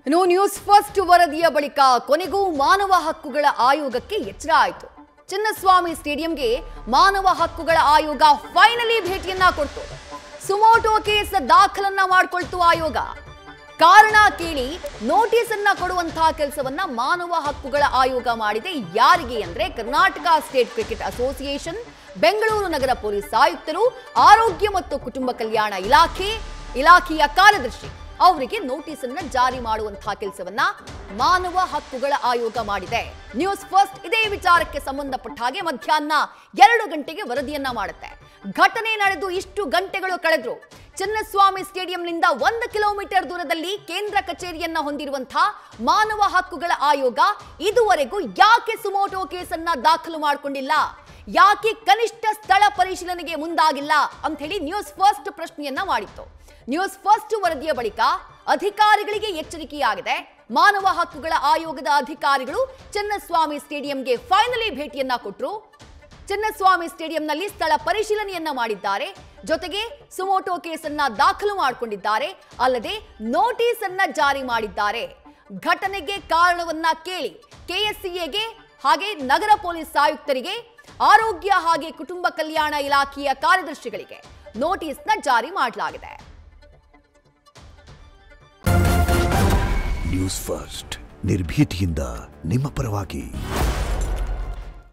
News first ವರದಿಯ ಬಳಿಕ ಕೊನೆಗೂ ಮಾನವ ಹಕ್ಕುಗಳ ಆಯೋಗಕ್ಕೆ ಎಚ್ಚರ ಆಯಿತು. ಚಿನ್ನಸ್ವಾಮಿ ಸ್ಟೇಡಿಯಂಗೆ ಮಾನವ ಹಕ್ಕುಗಳ ಆಯೋಗ ಫೈನಲಿ ಭೇಟಿಯನ್ನ ಕೊಡ್ತು. ಸುಮೋಟೋ ಕೇಸ್ ದಾಖಲನ್ನ ಮಾಡಿಕೊಳ್ತು ಆಯೋಗ. ಕಾರಣ ಕೇಳಿ ನೋಟಿಸ್ ಅನ್ನ ಕೊಡುವಂತಹ ಕೆಲಸವನ್ನ ಮಾನವ ಹಕ್ಕುಗಳ ಆಯೋಗ ಮಾಡಿದೆ. ಯಾರಿಗೆ ಅಂದ್ರೆ Karnataka state cricket association, Bengaluru ನಗರ ಪೊಲೀಸ್ ಆಯುಕ್ತರು, ಆರೋಗ್ಯ ಮತ್ತು ಕುಟುಂಬ ಕಲ್ಯಾಣ ಇಲಾಖೆಯ ಕಾರ್ಯದರ್ಶಿ ಅವರಿಗೆ ನೋಟಿಸ್ ಅನ್ನು ಜಾರಿ ಮಾಡುವಂತಹ ಕೆಲಸವನ್ನ ಮಾನವ ಹಕ್ಕುಗಳ ಆಯೋಗ ಮಾಡಿದೆ. ನ್ಯೂಸ್ ಫಸ್ಟ್ ಇದೇ ವಿಚಾರಕ್ಕೆ ಸಂಬಂಧಪಟ್ಟ ಹಾಗೆ ಮಧ್ಯಾಹ್ನ 2 ಗಂಟೆಗೆ ವರದಿಯನ್ನ ಮಾಡುತ್ತೆ. ಘಟನೆ ನಡೆದು ಇಷ್ಟು ಗಂಟೆಗಳು ಕಳೆದ್ರು. ಚಿನ್ನಸ್ವಾಮಿ ಸ್ಟೇಡಿಯಂನಿಂದ 1 ಕಿಲೋಮೀಟರ್ ದೂರದಲ್ಲಿ ಕೇಂದ್ರ ಕಚೇರಿಯನ್ನ ಹೊಂದಿರುವಂತಹ ಮಾನವ ಹಕ್ಕುಗಳ ಆಯೋಗ ಇದುವರೆಗೂ ಯಾಕೆ ಸುಮೋಟೋ ಕೇಸನ್ನ ದಾಖಲು ಮಾಡಿಕೊಂಡಿಲ್ಲ, ಯಾಕೆ ಕನಿಷ್ಠ ಸ್ಥಳ ಪರಿಶೀಲನೆಗೆ ಮುಂದಾಗಿಲ್ಲ ಅಂತ ಹೇಳಿ ನ್ಯೂಸ್ ಫಸ್ಟ್ ಪ್ರಶ್ನೆಯನ್ನ ಮಾಡಿತ್ತು. ನ್ಯೂಸ್ ಫಸ್ಟ್ ವರದಿಯ ಬಳಿಕ ಅಧಿಕಾರಿಗಳಿಗೆ ಎಚ್ಚರಿಕೆಯಾಗಿದೆ. ಮಾನವ ಹಕ್ಕುಗಳ ಆಯೋಗದ ಅಧಿಕಾರಿಗಳು ಚಿನ್ನಸ್ವಾಮಿ ಸ್ಟೇಡಿಯಂಗೆ ಫೈನಲಿ ಭೇಟಿಯನ್ನ ಕೊಟ್ಟರು. ಚಿನ್ನಸ್ವಾಮಿ ಸ್ಟೇಡಿಯಂನಲ್ಲಿ ಸ್ಥಳ ಪರಿಶೀಲನೆಯನ್ನ ಮಾಡಿದ್ದಾರೆ. ಜೊತೆಗೆ ಸುಮೋಟೋ ಕೇಸನ್ನ ದಾಖಲು ಮಾಡಿಕೊಂಡಿದ್ದಾರೆ. ಅಲ್ಲದೆ ನೋಟಿಸ್ ಅನ್ನ ಜಾರಿ ಮಾಡಿದ್ದಾರೆ. ಘಟನೆಗೆ ಕಾರಣವನ್ನ ಕೇಳಿ ಕೆಎಸ್ಸಿಎಗೆ ಹಾಗೆ ನಗರ ಪೊಲೀಸ್ ಆಯುಕ್ತರಿಗೆ, ಆರೋಗ್ಯ ಹಾಗೆ ಕುಟುಂಬ ಕಲ್ಯಾಣ ಇಲಾಖೆಯ ಕಾರ್ಯದರ್ಶಿಗಳಿಗೆ ನೋಟಿಸ್ನ ಜಾರಿ ಮಾಡಲಾಗಿದೆ. ನ್ಯೂಸ್ ಫಸ್ಟ್ ನಿರ್ಭೀತಿಯಿಂದ ನಿಮ್ಮ ಪರವಾಗಿ.